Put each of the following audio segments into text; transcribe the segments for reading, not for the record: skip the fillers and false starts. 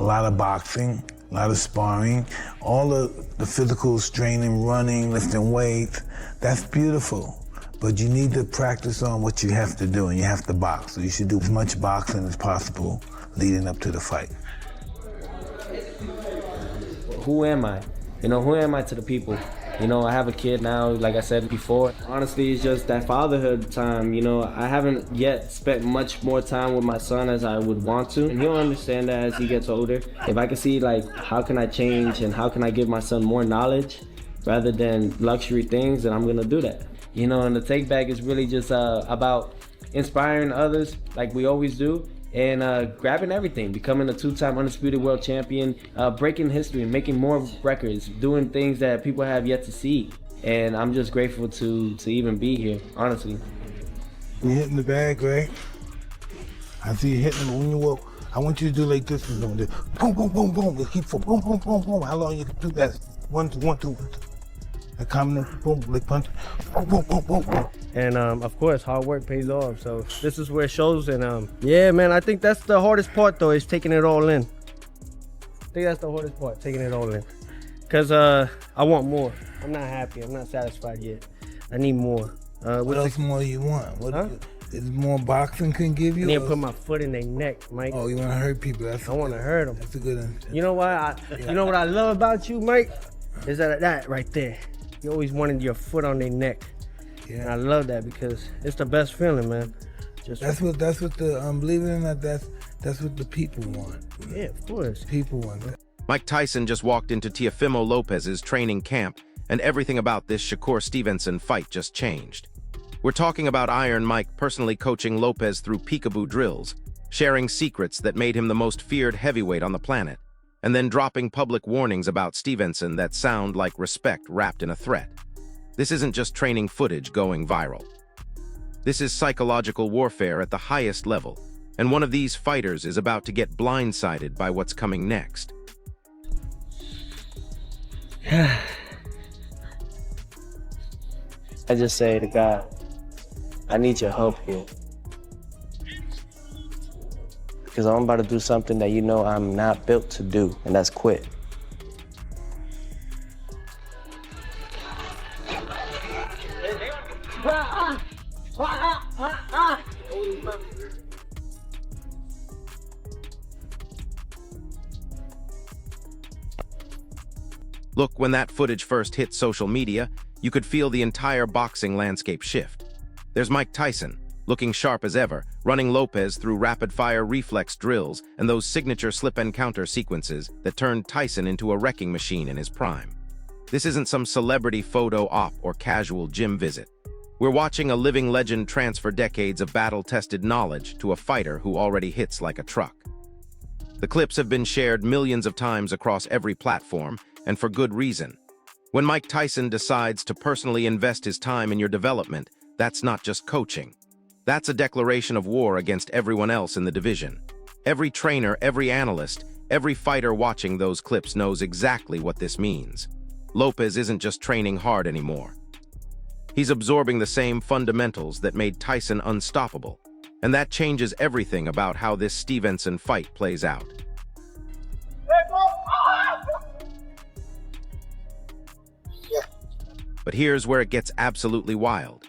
A lot of boxing, a lot of sparring, all the physical training, running, lifting weights, that's beautiful. But you need to practice on what you have to do, and you have to box. So you should do as much boxing as possible leading up to the fight. Who am I? You know, who am I to the people? You know, I have a kid now, like I said before. Honestly, it's just that fatherhood time. You know, I haven't yet spent much more time with my son as I would want to. And he'll understand that as he gets older. If I can see, like, how can I change and how can I give my son more knowledge rather than luxury things, then I'm gonna do that. You know, and the take back is really just about inspiring others like we always do, and grabbing everything, becoming a two-time undisputed world champion, breaking history, making more records, doing things that people have yet to see. And I'm just grateful to even be here, honestly. You're hitting the bag, right? I see you hitting it when you walk. I want you to do like this. Boom, boom, boom, boom. You keep boom, boom, boom, boom. How long you can do that? 1, 2, 1, 2. A combination, boom, like punch. Boom, boom, boom, boom, boom. And of course, hard work pays off. So this is where it shows. And yeah, man, I think that's the hardest part, though, is taking it all in. I think that's the hardest part, taking it all in. Because I want more. I'm not happy. I'm not satisfied yet. I need more. What else more do you want? What huh? Is more boxing can give you? I need to put my foot in their neck, Mike. Oh, you want to hurt people? I want to hurt them. That's a good one. You know what? You know what I love about you, Mike? Is that right there. You always wanted your foot on their neck. Yeah. And I love that because it's the best feeling, man. That's what the believe it or not, that's what the people want. Yeah, of course. People want that. Mike Tyson just walked into Teofimo Lopez's training camp, and everything about this Shakur Stevenson fight just changed. We're talking about Iron Mike personally coaching Lopez through peekaboo drills, sharing secrets that made him the most feared heavyweight on the planet, and then dropping public warnings about Stevenson that sound like respect wrapped in a threat. This isn't just training footage going viral. This is psychological warfare at the highest level, and one of these fighters is about to get blindsided by what's coming next. I just say to God, I need your help here. Because I'm about to do something that you know I'm not built to do, and that's quit. Look, when that footage first hit social media, you could feel the entire boxing landscape shift. There's Mike Tyson, looking sharp as ever, running Lopez through rapid-fire reflex drills and those signature slip-and-counter sequences that turned Tyson into a wrecking machine in his prime. This isn't some celebrity photo op or casual gym visit. We're watching a living legend transfer decades of battle-tested knowledge to a fighter who already hits like a truck. The clips have been shared millions of times across every platform, and for good reason. When Mike Tyson decides to personally invest his time in your development, that's not just coaching. That's a declaration of war against everyone else in the division. Every trainer, every analyst, every fighter watching those clips knows exactly what this means. Lopez isn't just training hard anymore. He's absorbing the same fundamentals that made Tyson unstoppable, and that changes everything about how this Stevenson fight plays out. But here's where it gets absolutely wild.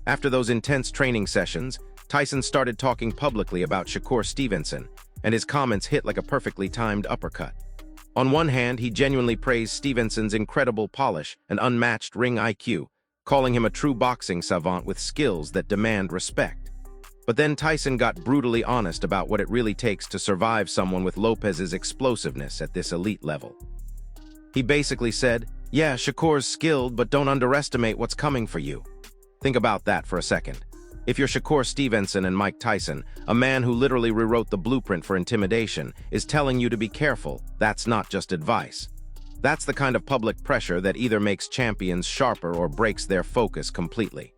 After those intense training sessions, Tyson started talking publicly about Shakur Stevenson, and his comments hit like a perfectly timed uppercut. On one hand, he genuinely praised Stevenson's incredible polish and unmatched ring IQ, calling him a true boxing savant with skills that demand respect. But then Tyson got brutally honest about what it really takes to survive someone with Lopez's explosiveness at this elite level. He basically said, "Yeah, Shakur's skilled, but don't underestimate what's coming for you." Think about that for a second. If you're Shakur Stevenson and Mike Tyson, a man who literally rewrote the blueprint for intimidation, is telling you to be careful, that's not just advice. That's the kind of public pressure that either makes champions sharper or breaks their focus completely.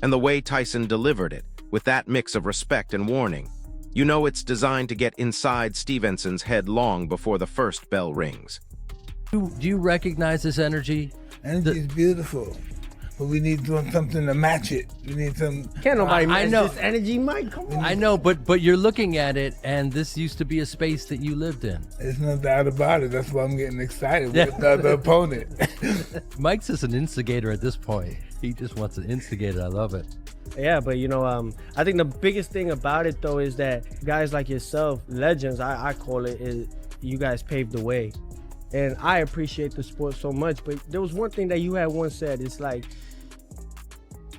And the way Tyson delivered it, with that mix of respect and warning, you know it's designed to get inside Stevenson's head long before the first bell rings. Do you recognize this energy? Energy is beautiful. but we need doing something to match it. We need some. Can't nobody match know. this energy, Mike. Come on. I know, but you're looking at it, and this used to be a space that you lived in. There's no doubt about it. That's why I'm getting excited with the other opponent. Mike's just an instigator at this point. He just wants an instigator. I love it. Yeah, but you know, I think the biggest thing about it though is that guys like yourself, legends, I call it, is you guys paved the way. And I appreciate the sport so much, but there was one thing that you had once said, it's like,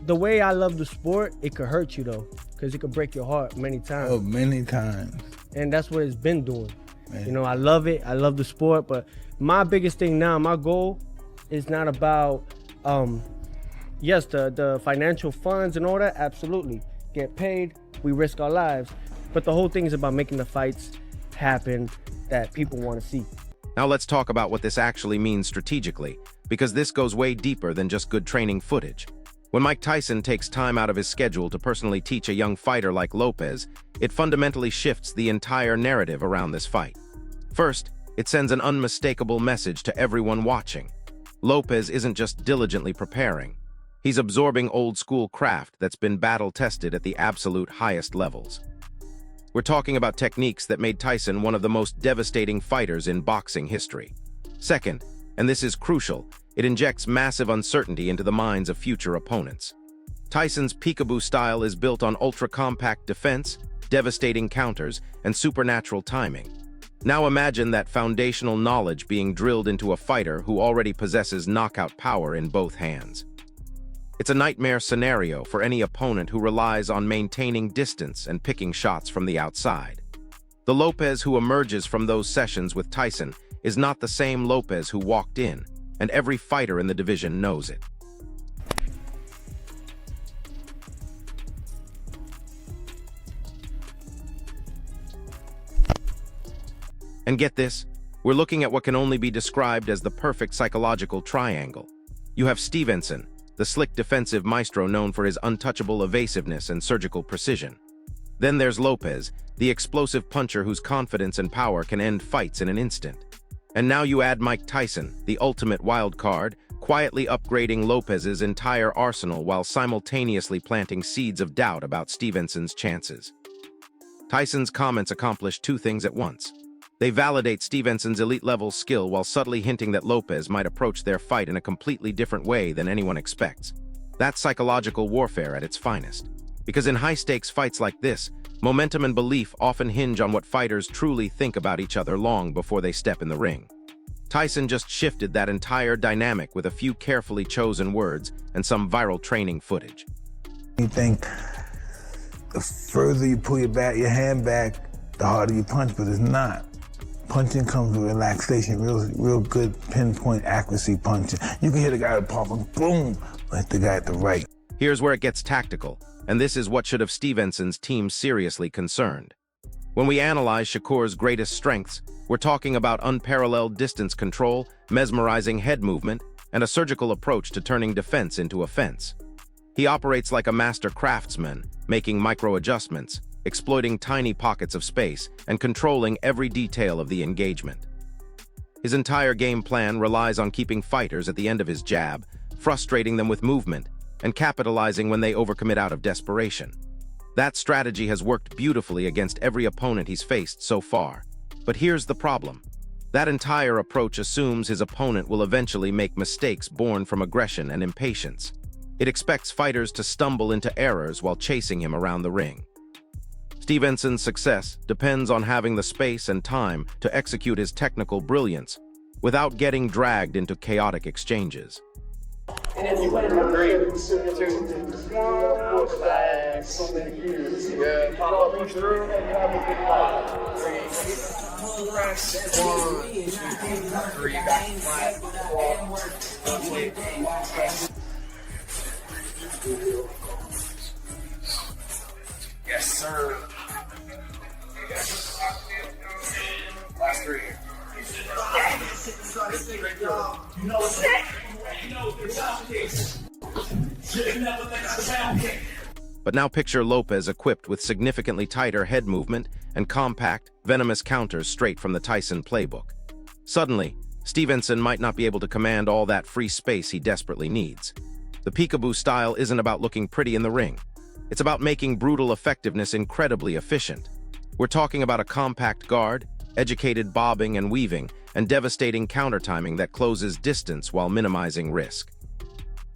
the way I love the sport, it could hurt you though, because it could break your heart many times. Oh, many times. And that's what it's been doing. Man. You know, I love it, I love the sport, but my biggest thing now, my goal is not about, yes, the financial funds and all that, absolutely. Get paid, we risk our lives. But the whole thing is about making the fights happen that people want to see. Now let's talk about what this actually means strategically, because this goes way deeper than just good training footage. When Mike Tyson takes time out of his schedule to personally teach a young fighter like Lopez, it fundamentally shifts the entire narrative around this fight. First, it sends an unmistakable message to everyone watching. Lopez isn't just diligently preparing. He's absorbing old-school craft that's been battle-tested at the absolute highest levels. We're talking about techniques that made Tyson one of the most devastating fighters in boxing history. Second, and this is crucial, it injects massive uncertainty into the minds of future opponents. Tyson's peekaboo style is built on ultra-compact defense, devastating counters, and supernatural timing. Now imagine that foundational knowledge being drilled into a fighter who already possesses knockout power in both hands. It's a nightmare scenario for any opponent who relies on maintaining distance and picking shots from the outside. The Lopez who emerges from those sessions with Tyson is not the same Lopez who walked in, and every fighter in the division knows it. And get this, we're looking at what can only be described as the perfect psychological triangle. You have Stevenson, the slick defensive maestro known for his untouchable evasiveness and surgical precision. Then there's Lopez, the explosive puncher whose confidence and power can end fights in an instant. And now you add Mike Tyson, the ultimate wild card, quietly upgrading Lopez's entire arsenal while simultaneously planting seeds of doubt about Stevenson's chances. Tyson's comments accomplish two things at once. They validate Stevenson's elite-level skill while subtly hinting that Lopez might approach their fight in a completely different way than anyone expects. That's psychological warfare at its finest. Because in high-stakes fights like this, momentum and belief often hinge on what fighters truly think about each other long before they step in the ring. Tyson just shifted that entire dynamic with a few carefully chosen words and some viral training footage. You think the further you pull your hand back, the harder you punch, but it's not. Punching comes with relaxation, real good pinpoint accuracy punching. You can hit a guy at the pop and boom, hit the guy at the right. Here's where it gets tactical, and this is what should have Stevenson's team seriously concerned. When we analyze Shakur's greatest strengths, we're talking about unparalleled distance control, mesmerizing head movement, and a surgical approach to turning defense into offense. He operates like a master craftsman, making micro-adjustments, exploiting tiny pockets of space, and controlling every detail of the engagement. His entire game plan relies on keeping fighters at the end of his jab, frustrating them with movement, and capitalizing when they overcommit out of desperation. That strategy has worked beautifully against every opponent he's faced so far. But here's the problem. That entire approach assumes his opponent will eventually make mistakes born from aggression and impatience. It expects fighters to stumble into errors while chasing him around the ring. Stevenson's success depends on having the space and time to execute his technical brilliance without getting dragged into chaotic exchanges. And if you put in a 3, 2, 1, back, so many years. Yeah, follow push through, and you have a good fight. 3, press, 1, 2, 3, back flat, 1, yes, sir. Yes. Last 3. You know what's that? But now picture Lopez equipped with significantly tighter head movement and compact, venomous counters straight from the Tyson playbook. Suddenly, Stevenson might not be able to command all that free space he desperately needs. The peekaboo style isn't about looking pretty in the ring. It's about making brutal effectiveness incredibly efficient. We're talking about a compact guard, educated bobbing and weaving, and devastating counter timing that closes distance while minimizing risk.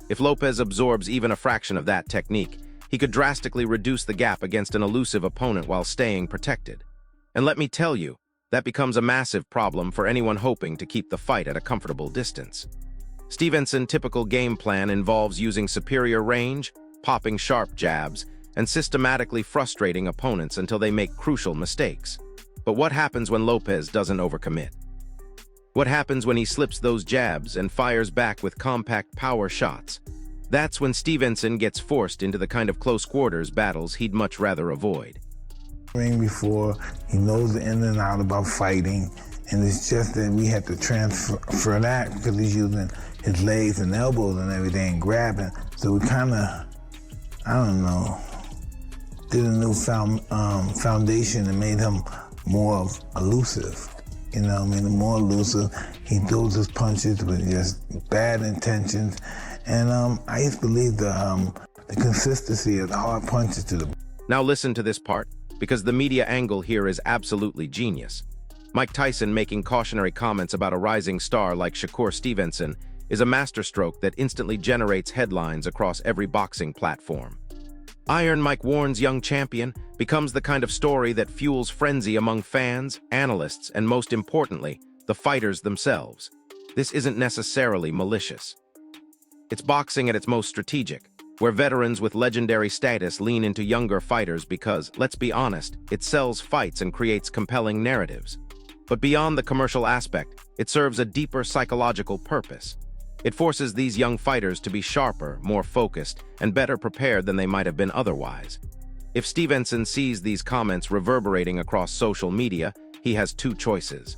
If Lopez absorbs even a fraction of that technique, he could drastically reduce the gap against an elusive opponent while staying protected. And let me tell you, that becomes a massive problem for anyone hoping to keep the fight at a comfortable distance. Stevenson's typical game plan involves using superior range, popping sharp jabs, and systematically frustrating opponents until they make crucial mistakes. But what happens when Lopez doesn't overcommit? What happens when he slips those jabs and fires back with compact power shots? That's when Stevenson gets forced into the kind of close-quarters battles he'd much rather avoid. Ring before, he knows the in and out about fighting, and it's just that we had to transfer that because he's using his legs and elbows and everything, grabbing. So we kind of, I don't know, did a new foundation and made him more elusive. You know, made him more elusive. He throws his punches with just bad intentions. And I used to believe the consistency of the hard punches to the... Now listen to this part, because the media angle here is absolutely genius. Mike Tyson making cautionary comments about a rising star like Shakur Stevenson is a masterstroke that instantly generates headlines across every boxing platform. Iron Mike warns young champion becomes the kind of story that fuels frenzy among fans, analysts, and most importantly, the fighters themselves. This isn't necessarily malicious. It's boxing at its most strategic, where veterans with legendary status lean into younger fighters because, let's be honest, it sells fights and creates compelling narratives. But beyond the commercial aspect, it serves a deeper psychological purpose. It forces these young fighters to be sharper, more focused, and better prepared than they might have been otherwise. If Stevenson sees these comments reverberating across social media, he has two choices.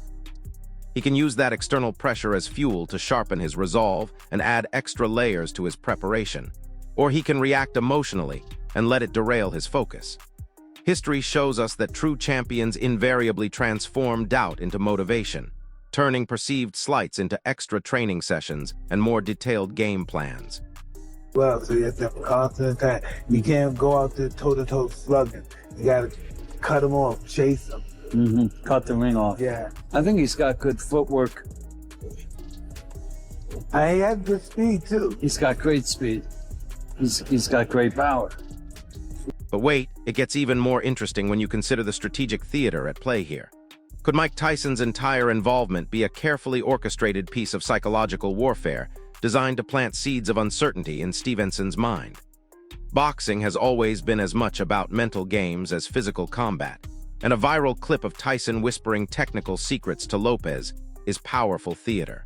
He can use that external pressure as fuel to sharpen his resolve and add extra layers to his preparation. Or he can react emotionally and let it derail his focus. History shows us that true champions invariably transform doubt into motivation, turning perceived slights into extra training sessions and more detailed game plans. Well, so you have to have a constant attack. You can't go out there toe-to-toe slugging. You gotta cut him off, chase him. Mm-hmm. Cut the ring off. Yeah. I think he's got good footwork. He had good speed, too. He's got great speed. He's got great power. But wait, it gets even more interesting when you consider the strategic theater at play here. Could Mike Tyson's entire involvement be a carefully orchestrated piece of psychological warfare designed to plant seeds of uncertainty in Stevenson's mind? Boxing has always been as much about mental games as physical combat, and a viral clip of Tyson whispering technical secrets to Lopez is powerful theater.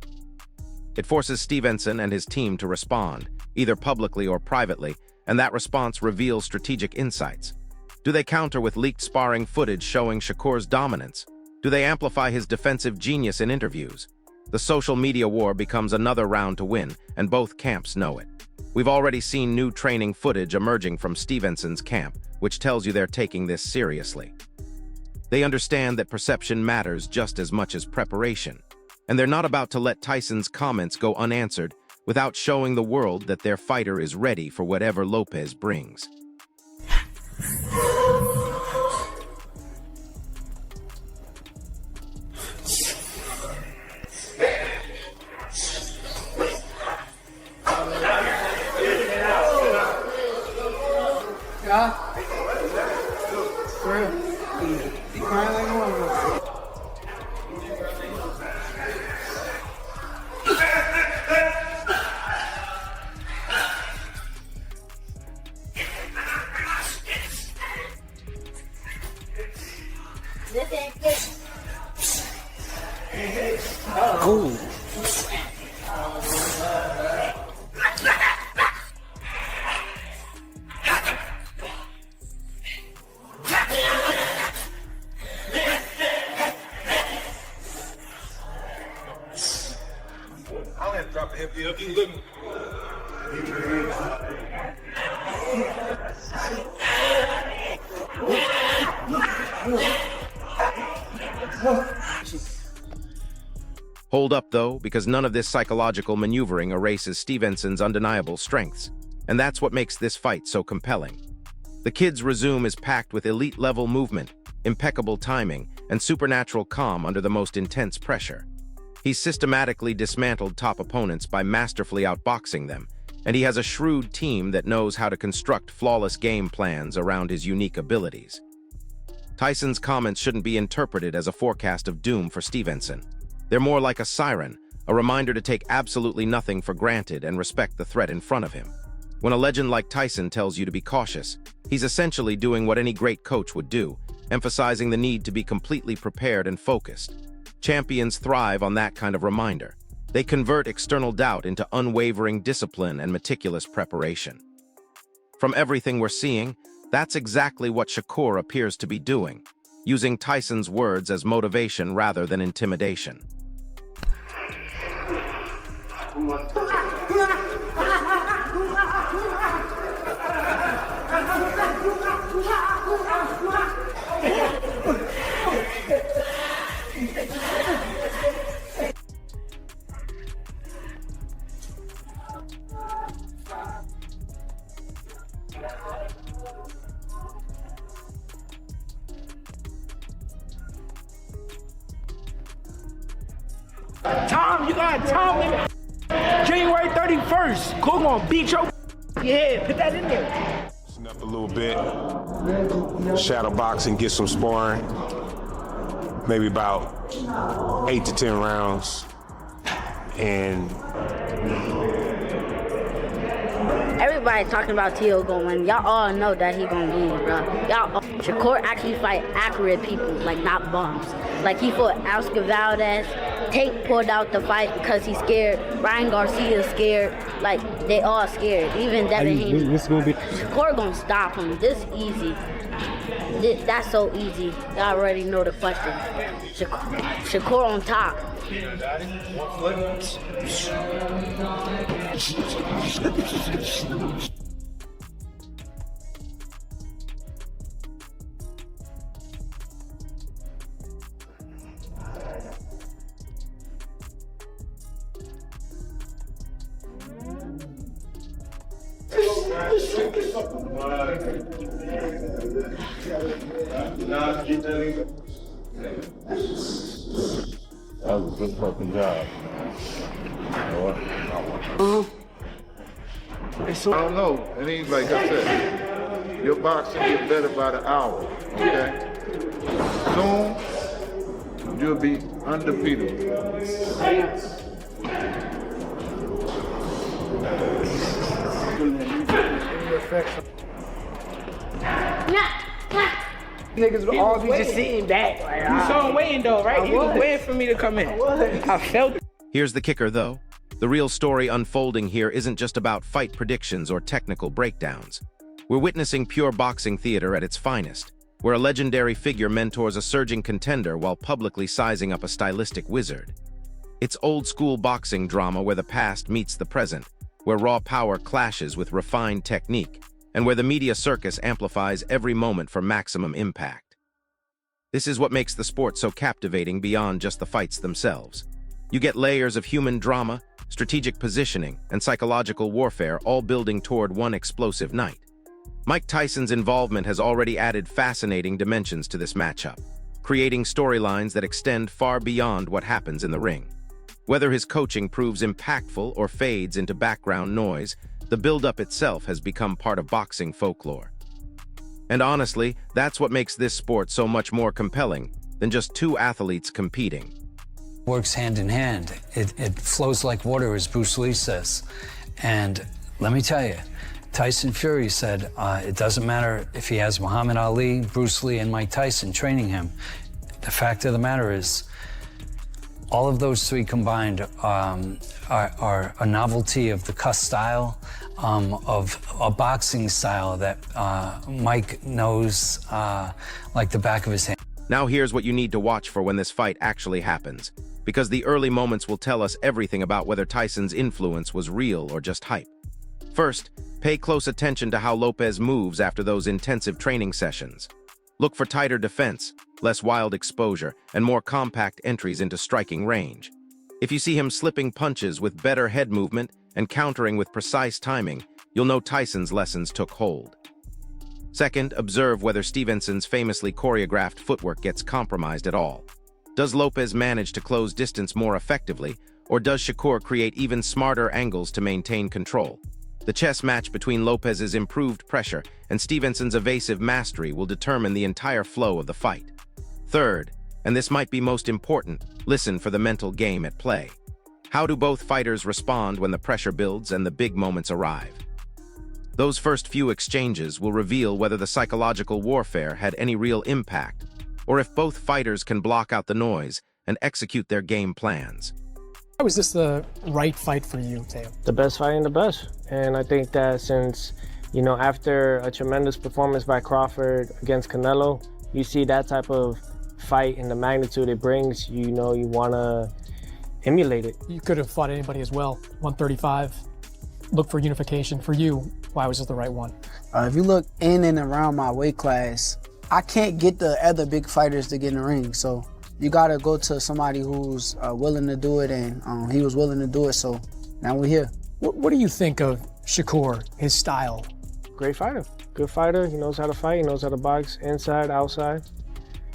It forces Stevenson and his team to respond, either publicly or privately, and that response reveals strategic insights. Do they counter with leaked sparring footage showing Shakur's dominance? Do they amplify his defensive genius in interviews? The social media war becomes another round to win, and both camps know it. We've already seen new training footage emerging from Stevenson's camp, which tells you they're taking this seriously. They understand that perception matters just as much as preparation, and they're not about to let Tyson's comments go unanswered without showing the world that their fighter is ready for whatever Lopez brings. Cool. I'll have to drop a heavy up. You look. Hold up, though, because none of this psychological maneuvering erases Stevenson's undeniable strengths, and that's what makes this fight so compelling. The kid's resume is packed with elite-level movement, impeccable timing, and supernatural calm under the most intense pressure. He's systematically dismantled top opponents by masterfully outboxing them, and he has a shrewd team that knows how to construct flawless game plans around his unique abilities. Tyson's comments shouldn't be interpreted as a forecast of doom for Stevenson. They're more like a siren, a reminder to take absolutely nothing for granted and respect the threat in front of him. When a legend like Tyson tells you to be cautious, he's essentially doing what any great coach would do, emphasizing the need to be completely prepared and focused. Champions thrive on that kind of reminder. They convert external doubt into unwavering discipline and meticulous preparation. From everything we're seeing, that's exactly what Shakur appears to be doing, using Tyson's words as motivation rather than intimidation. Tom, you got Tom. January 31st. Cool, gonna beat your head. Put that in there. Loosen up a little bit. Shadow boxing, get some sparring. Maybe about 8 to 10 rounds. And everybody talking about Teo gonna win. Y'all all know that he gonna lose, bro. Shakur actually fight accurate people, like not bums. Like he fought Oscar Valdez. Tank pulled out the fight because he's scared. Ryan Garcia's scared. Like they all scared. Even Devin Haney. Shakur gonna stop him. This easy. That's so easy. Y'all already know the question. Shakur on top. that was a good fucking job. I don't know. It ain't like I said. Your boxing get better by the hour. Okay. Soon you'll be undefeated. Niggas will all be just sitting back. Like, you saw him waiting though, right? He was waiting for me to come in. I felt it. Here's the kicker, though. The real story unfolding here isn't just about fight predictions or technical breakdowns. We're witnessing pure boxing theater at its finest, where a legendary figure mentors a surging contender while publicly sizing up a stylistic wizard. It's old-school boxing drama where the past meets the present, where raw power clashes with refined technique, and where the media circus amplifies every moment for maximum impact. This is what makes the sport so captivating beyond just the fights themselves. You get layers of human drama, strategic positioning, and psychological warfare all building toward one explosive night. Mike Tyson's involvement has already added fascinating dimensions to this matchup, creating storylines that extend far beyond what happens in the ring. Whether his coaching proves impactful or fades into background noise, the build-up itself has become part of boxing folklore. And honestly, that's what makes this sport so much more compelling than just two athletes competing. Works hand in hand. It flows like water, as Bruce Lee says. And let me tell you, Tyson Fury said it doesn't matter if he has Muhammad Ali, Bruce Lee, and Mike Tyson training him. The fact of the matter is, all of those three combined are a novelty of the cuss style, of a boxing style that Mike knows like the back of his hand. Now here's what you need to watch for when this fight actually happens, because the early moments will tell us everything about whether Tyson's influence was real or just hype. First, pay close attention to how Lopez moves after those intensive training sessions. Look for tighter defense, less wild exposure, and more compact entries into striking range. If you see him slipping punches with better head movement and countering with precise timing, you'll know Tyson's lessons took hold. Second, observe whether Stevenson's famously choreographed footwork gets compromised at all. Does Lopez manage to close distance more effectively, or does Shakur create even smarter angles to maintain control? The chess match between Lopez's improved pressure and Stevenson's evasive mastery will determine the entire flow of the fight. Third, and this might be most important, listen for the mental game at play. How do both fighters respond when the pressure builds and the big moments arrive? Those first few exchanges will reveal whether the psychological warfare had any real impact, or if both fighters can block out the noise and execute their game plans. How is this the right fight for you, Teo? The best fighting the best. And I think that since, after a tremendous performance by Crawford against Canelo, you see that type of fight and the magnitude it brings, you want to emulate it. You could have fought anybody as well. 135, look for unification. For you, why was this the right one? If you look in and around my weight class, I can't get the other big fighters to get in the ring. So you got to go to somebody who's willing to do it, and he was willing to do it, so now we're here. What do you think of Shakur, his style? Great fighter. Good fighter. He knows how to fight. He knows how to box inside, outside.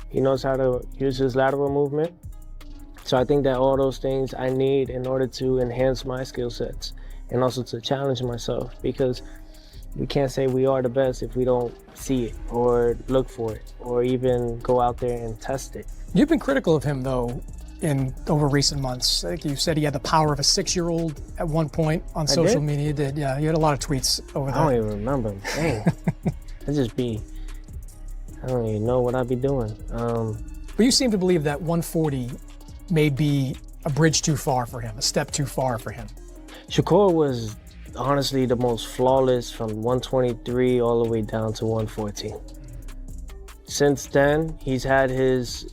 He knows how to use his lateral movement. So I think that all those things I need in order to enhance my skill sets and also to challenge myself, because we can't say we are the best if we don't see it or look for it or even go out there and test it. You've been critical of him, though, over recent months. I think you said he had the power of a 6-year-old at one point on social media. You did, yeah. You had a lot of tweets over that. I don't even remember. Dang. I don't even know what I'd be doing. But you seem to believe that 140 may be a bridge too far for him, a step too far for him. Shakur was honestly the most flawless from 123 all the way down to 114. Since then, he's had his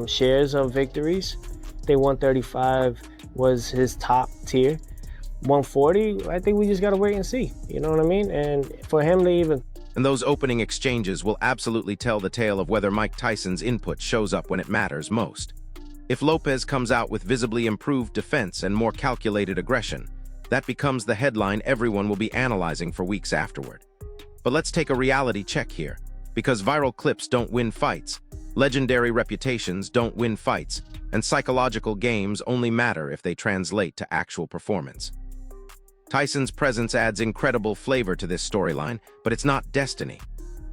shares of victories. I think 135 was his top tier. 140, I think we just gotta wait and see. You know what I mean? And for him to even... And those opening exchanges will absolutely tell the tale of whether Mike Tyson's input shows up when it matters most. If Lopez comes out with visibly improved defense and more calculated aggression, that becomes the headline everyone will be analyzing for weeks afterward. But let's take a reality check here, because viral clips don't win fights, legendary reputations don't win fights, and psychological games only matter if they translate to actual performance. Tyson's presence adds incredible flavor to this storyline, but it's not destiny.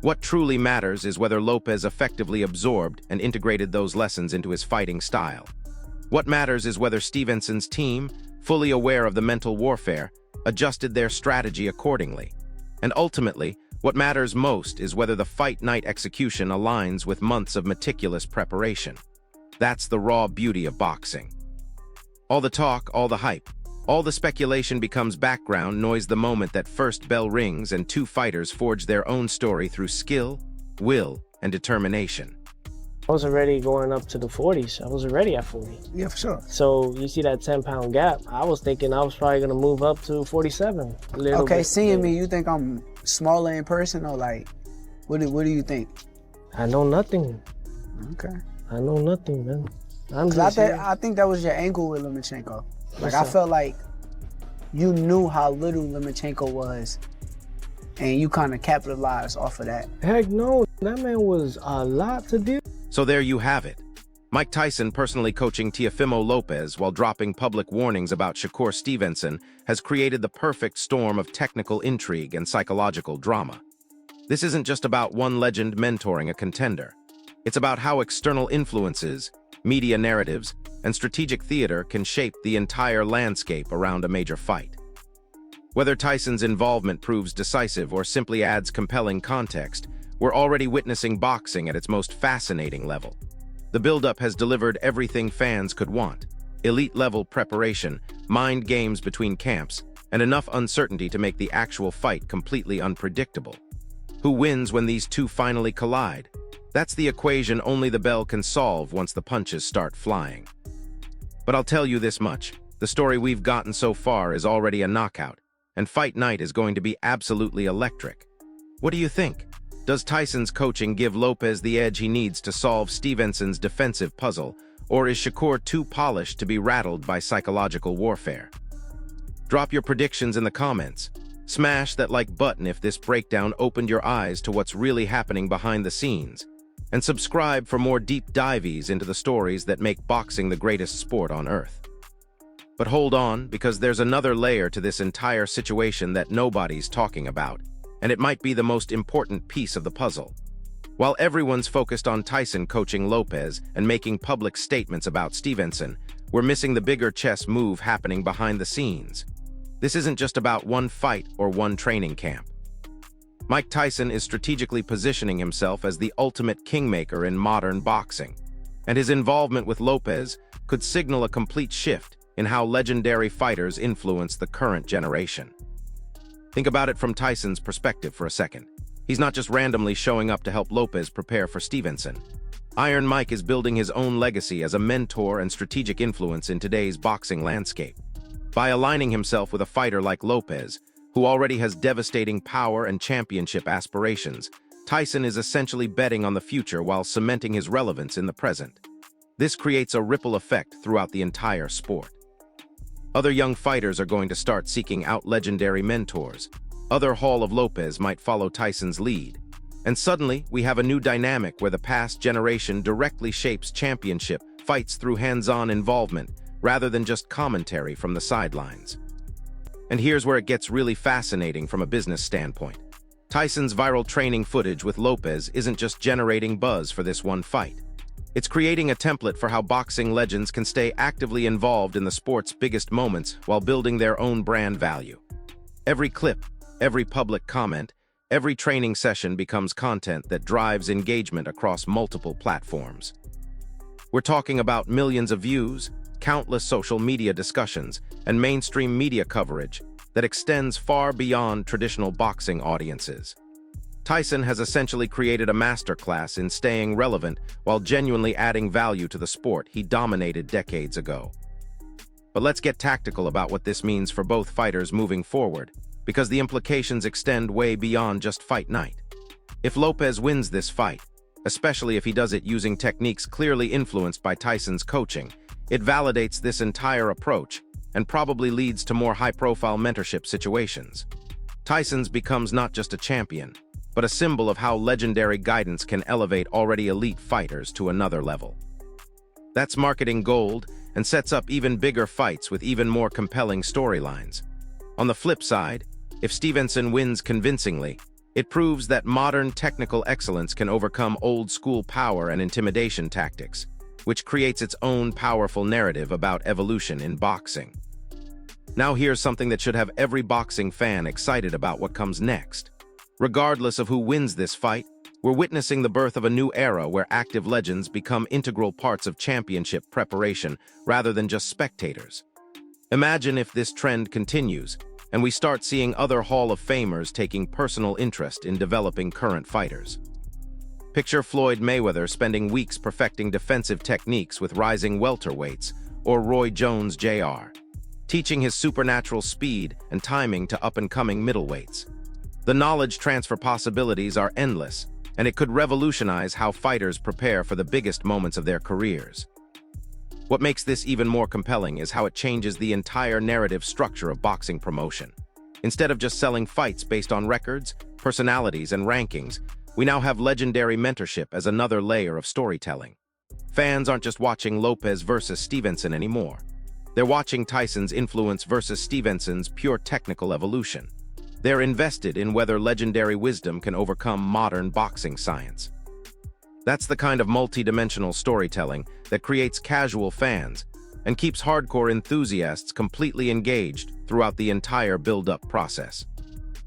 What truly matters is whether Lopez effectively absorbed and integrated those lessons into his fighting style. What matters is whether Stevenson's team, fully aware of the mental warfare, adjusted their strategy accordingly. And ultimately, what matters most is whether the fight night execution aligns with months of meticulous preparation. That's the raw beauty of boxing. All the talk, all the hype, all the speculation becomes background noise the moment that first bell rings and two fighters forge their own story through skill, will, and determination. I was already going up to the 40s. I was already at 40. Yeah, for sure. So you see that 10-pound gap. I was thinking I was probably going to move up to 47. Okay, seeing me, you think I'm smaller in person, or like, what do you think? I know nothing. Okay. I know nothing, man. I think that was your angle with Lomachenko. Like, I felt like you knew how little Lomachenko was, and you kind of capitalized off of that. Heck no, that man was a lot to deal. So there you have it. Mike Tyson personally coaching Teofimo Lopez while dropping public warnings about Shakur Stevenson has created the perfect storm of technical intrigue and psychological drama. This isn't just about one legend mentoring a contender. It's about how external influences, media narratives, and strategic theater can shape the entire landscape around a major fight. Whether Tyson's involvement proves decisive or simply adds compelling context, we're already witnessing boxing at its most fascinating level. The build-up has delivered everything fans could want: elite-level preparation, mind games between camps, and enough uncertainty to make the actual fight completely unpredictable. Who wins when these two finally collide? That's the equation only the bell can solve once the punches start flying. But I'll tell you this much: the story we've gotten so far is already a knockout, and fight night is going to be absolutely electric. What do you think? Does Tyson's coaching give Lopez the edge he needs to solve Stevenson's defensive puzzle, Or is Shakur too polished to be rattled by psychological warfare? Drop your predictions in the comments. Smash that like button if this breakdown opened your eyes to what's really happening behind the scenes. And subscribe for more deep dives into the stories that make boxing the greatest sport on earth. But hold on, because there's another layer to this entire situation that nobody's talking about, and it might be the most important piece of the puzzle. While everyone's focused on Tyson coaching Lopez and making public statements about Stevenson, we're missing the bigger chess move happening behind the scenes. This isn't just about one fight or one training camp. Mike Tyson is strategically positioning himself as the ultimate kingmaker in modern boxing, and his involvement with Lopez could signal a complete shift in how legendary fighters influence the current generation. Think about it from Tyson's perspective for a second. He's not just randomly showing up to help Lopez prepare for Stevenson. Iron Mike is building his own legacy as a mentor and strategic influence in today's boxing landscape. By aligning himself with a fighter like Lopez, who already has devastating power and championship aspirations, Tyson is essentially betting on the future while cementing his relevance in the present. This creates a ripple effect throughout the entire sport. Other young fighters are going to start seeking out legendary mentors. Other Hall of Lopez might follow Tyson's lead. And suddenly, we have a new dynamic where the past generation directly shapes championship fights through hands-on involvement, rather than just commentary from the sidelines. And here's where it gets really fascinating from a business standpoint. Tyson's viral training footage with Lopez isn't just generating buzz for this one fight. It's creating a template for how boxing legends can stay actively involved in the sport's biggest moments while building their own brand value. Every clip, every public comment, every training session becomes content that drives engagement across multiple platforms. We're talking about millions of views, countless social media discussions, and mainstream media coverage that extends far beyond traditional boxing audiences. Tyson has essentially created a masterclass in staying relevant while genuinely adding value to the sport he dominated decades ago. But let's get tactical about what this means for both fighters moving forward, because the implications extend way beyond just fight night. If Lopez wins this fight, especially if he does it using techniques clearly influenced by Tyson's coaching, it validates this entire approach and probably leads to more high-profile mentorship situations. Tyson's becomes not just a champion, but a symbol of how legendary guidance can elevate already elite fighters to another level. That's marketing gold and sets up even bigger fights with even more compelling storylines. On the flip side, if Stevenson wins convincingly, it proves that modern technical excellence can overcome old-school power and intimidation tactics, which creates its own powerful narrative about evolution in boxing. Now here's something that should have every boxing fan excited about what comes next. Regardless of who wins this fight, we're witnessing the birth of a new era where active legends become integral parts of championship preparation rather than just spectators. Imagine if this trend continues, and we start seeing other Hall of Famers taking personal interest in developing current fighters. Picture Floyd Mayweather spending weeks perfecting defensive techniques with rising welterweights, or Roy Jones Jr., teaching his supernatural speed and timing to up-and-coming middleweights. The knowledge transfer possibilities are endless, and it could revolutionize how fighters prepare for the biggest moments of their careers. What makes this even more compelling is how it changes the entire narrative structure of boxing promotion. Instead of just selling fights based on records, personalities, and rankings, we now have legendary mentorship as another layer of storytelling. Fans aren't just watching Lopez versus Stevenson anymore. They're watching Tyson's influence versus Stevenson's pure technical evolution. They're invested in whether legendary wisdom can overcome modern boxing science. That's the kind of multi-dimensional storytelling that creates casual fans and keeps hardcore enthusiasts completely engaged throughout the entire build-up process.